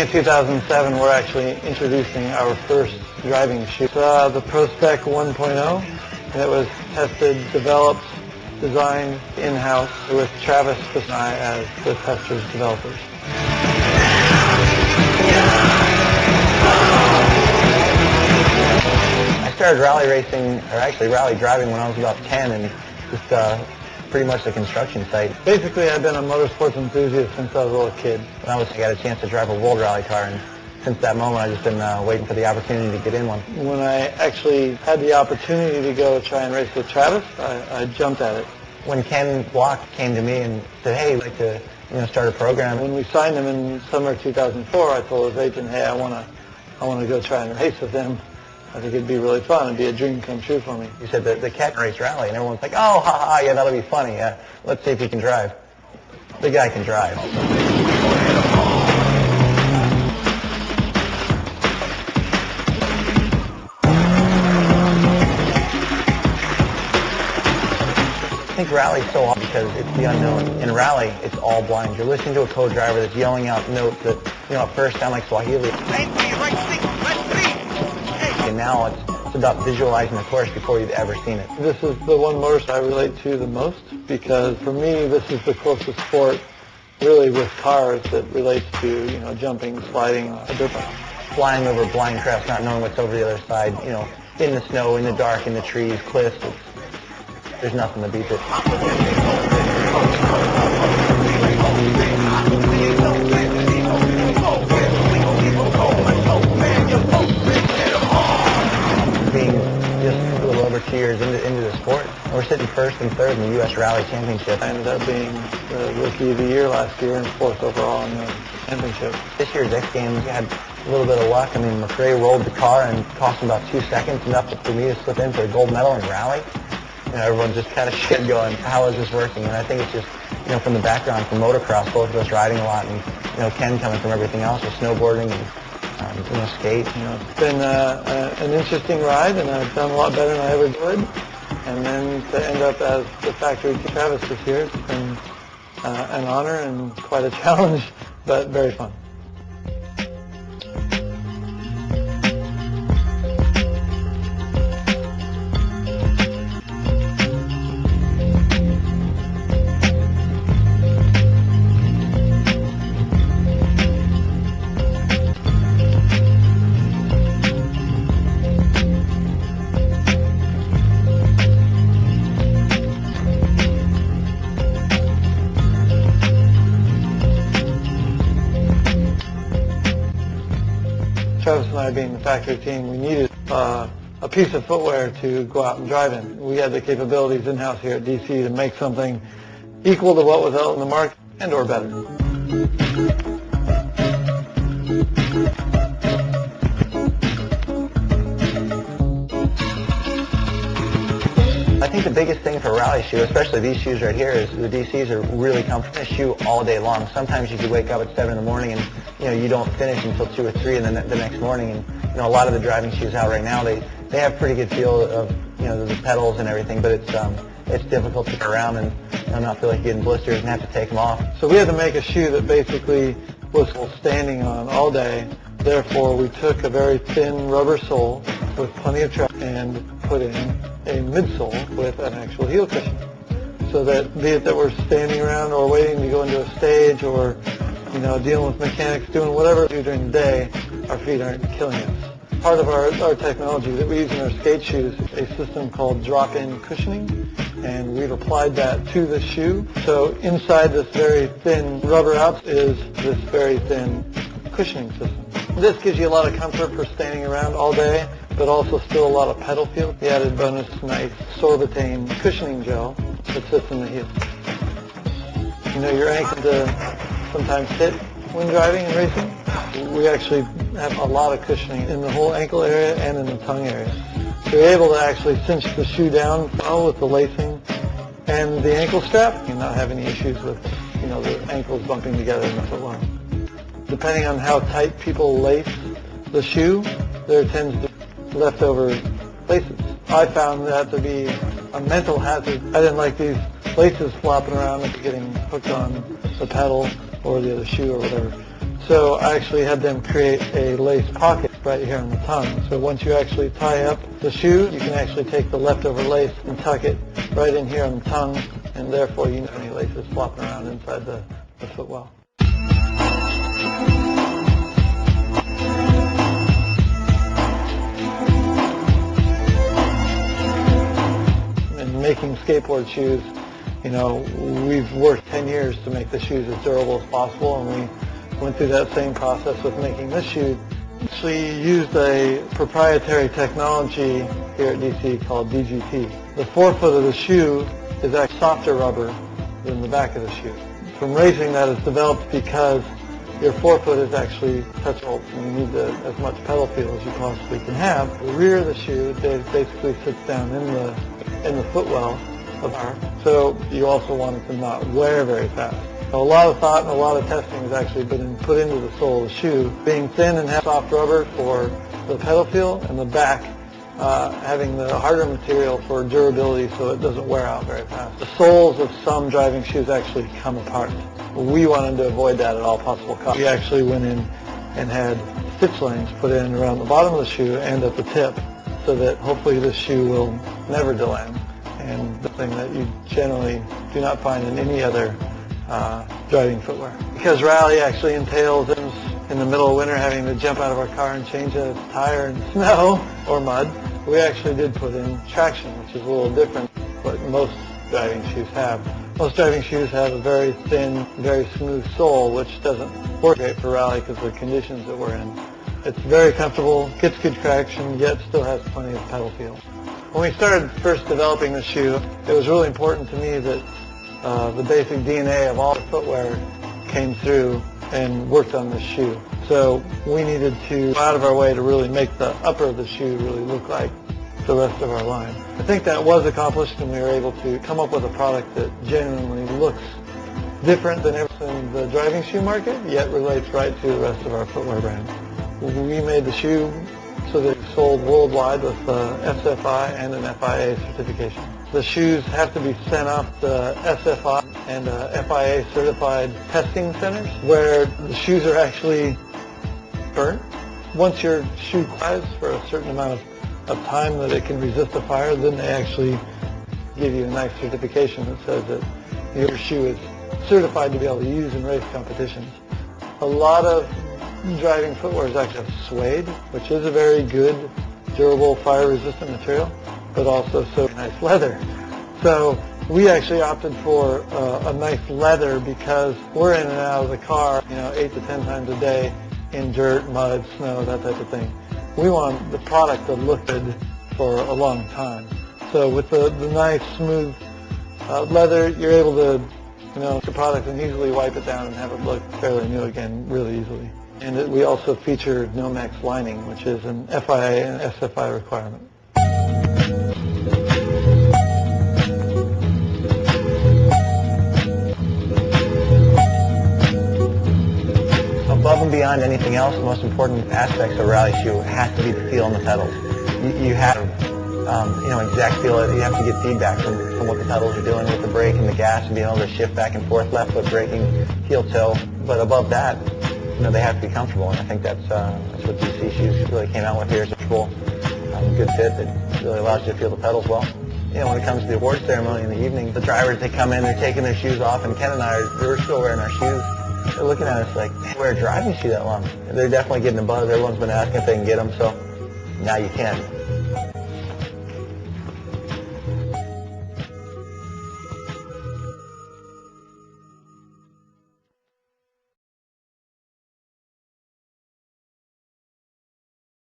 of 2007, we're actually introducing our first driving shoe. It's the ProSpec 1.0, and it was tested, developed, designed in-house with Travis and I as the testers, developers. I started rally racing, or actually rally driving, when I was about 10, and just pretty much the construction site. Basically, I've been a motorsports enthusiast since I was a little kid. When I got a chance to drive a world rally car, and since that moment I've just been waiting for the opportunity to get in one. When I actually had the opportunity to go try and race with Travis, I jumped at it. When Ken Block came to me and said, hey, we'd like to start a program. When we signed him in summer 2004, I told his agent, hey, I want to go try and race with him. I think it'd be really fun. It'd be a dream come true for me. He said the cat race rally, and everyone's like, oh, ha, ha, yeah, that'll be funny. Yeah, let's see if he can drive. The guy can drive. I think rally's so hard because it's the unknown. In rally, it's all blind. You're listening to a co-driver that's yelling out notes that, at first sound like Swahili. And now it's about visualizing the course before you've ever seen it. This is the one motorsport I relate to the most because for me this is the closest sport really with cars that relates to, jumping, sliding, a dirt bike. Flying over blind crests, not knowing what's over the other side, in the snow, in the dark, in the trees, cliffs. There's nothing to beat it. Being just a little over 2 years into the sport, we're sitting first and third in the U.S. Rally Championship. I ended up being the Rookie of the Year last year and fourth overall in the championship. This year's X Games had a little bit of luck. I mean, McRae rolled the car and cost him about 2 seconds, enough for me to slip in for a gold medal in rally. Everyone's just kind of shit going, how is this working? And I think it's just, from the background from motocross, both of us riding a lot, and, Ken coming from everything else with snowboarding and, skate. It's been an interesting ride, and I've done a lot better than I ever would. And then to end up as the factory Travis this year, it's been an honor and quite a challenge, but very fun. Travis and I, being the factory team, we needed a piece of footwear to go out and drive in. We had the capabilities in-house here at DC to make something equal to what was out in the market and or better. I think the biggest thing for a rally shoe, especially these shoes right here, is the DCs are really comfortable. A shoe all day long. Sometimes you could wake up at 7 in the morning and you don't finish until 2 or 3 and then the next morning. And a lot of the driving shoes out right now, they have pretty good feel of the pedals and everything, but it's difficult to get around and not feel like you're getting blisters and have to take them off. So we had to make a shoe that basically was standing on all day. Therefore, we took a very thin rubber sole with plenty of traction and put in a midsole with an actual heel cushion. So that be it that we're standing around or waiting to go into a stage or dealing with mechanics, doing whatever we do during the day, our feet aren't killing us. Part of our technology that we use in our skate shoes is a system called drop-in cushioning, and we've applied that to the shoe. So inside this very thin rubber out is this very thin cushioning system. This gives you a lot of comfort for standing around all day, but also still a lot of pedal feel. The added bonus is nice sorbitane cushioning gel that sits in the heel. Your ankle to sometimes hit when driving and racing. We actually have a lot of cushioning in the whole ankle area and in the tongue area. So you're able to actually cinch the shoe down well with the lacing and the ankle strap and not have any issues with the ankles bumping together in the footwell. Depending on how tight people lace the shoe, there tends to be leftover laces. I found that to be a mental hazard. I didn't like these laces flopping around and getting hooked on the pedal or the other shoe or whatever. So I actually had them create a lace pocket right here on the tongue. So once you actually tie up the shoe, you can actually take the leftover lace and tuck it right in here on the tongue, and therefore you don't have any laces flopping around inside the footwell. In making skateboard shoes, you know, we've worked 10 years to make the shoes as durable as possible, and we went through that same process with making this shoe. Actually used a proprietary technology here at DC called DGT. The forefoot of the shoe is actually softer rubber than the back of the shoe. From racing, that is developed because your forefoot is actually touchable, and you need as much pedal feel as you possibly can have. The rear of the shoe basically sits down in the footwell of our, so you also want it to not wear very fast. A lot of thought and a lot of testing has actually been put into the sole of the shoe, being thin and have soft rubber for the pedal feel, and the back having the harder material for durability so it doesn't wear out very fast. The soles of some driving shoes actually come apart. We wanted to avoid that at all possible costs. We actually went in and had stitch lanes put in around the bottom of the shoe and at the tip, so that hopefully this shoe will never deland, and the thing that you generally do not find in any other driving footwear. Because rally actually entails in the middle of winter having to jump out of our car and change a tire in snow or mud, we actually did put in traction, which is a little different than what most driving shoes have. Most driving shoes have a very thin, very smooth sole, which doesn't work great for rally because of the conditions that we're in. It's very comfortable, gets good traction, yet still has plenty of pedal feel. When we started first developing the shoe, it was really important to me that the basic DNA of all the footwear came through and worked on this shoe. So we needed to go out of our way to really make the upper of the shoe really look like the rest of our line. I think that was accomplished, and we were able to come up with a product that genuinely looks different than everything in the driving shoe market, yet relates right to the rest of our footwear brand. We made the shoe so that it's sold worldwide with SFI and an FIA certification. The shoes have to be sent off to SFI and FIA certified testing centers where the shoes are actually burnt. Once your shoe dries for a certain amount of time that it can resist the fire, then they actually give you a nice certification that says that your shoe is certified to be able to use in race competitions. A lot of driving footwear is actually suede, which is a very good, durable, fire-resistant material, but also so nice leather. So we actually opted for a nice leather because we're in and out of the car, 8 to 10 times a day in dirt, mud, snow, that type of thing. We want the product to look good for a long time. So with the nice, smooth leather, you're able to, the product and easily wipe it down and have it look fairly new again really easily. And we also feature Nomex lining, which is an FIA and SFI requirement. Above and beyond anything else, the most important aspects of a rally shoe has to be the feel on the pedals. You have, exact feel. You have to get feedback from what the pedals are doing with the brake and the gas, and being able to shift back and forth, left foot braking, heel toe. But above that, they have to be comfortable, and I think that's what DC shoes really came out with here. Is a comfortable, good fit that really allows you to feel the pedals well. When it comes to the award ceremony in the evening, the drivers, they come in, they're taking their shoes off, and Ken and I, we're still wearing our shoes. They're looking at us like, man, wear a driving shoe that long. They're definitely getting a buzz. Everyone's been asking if they can get them, so now you can.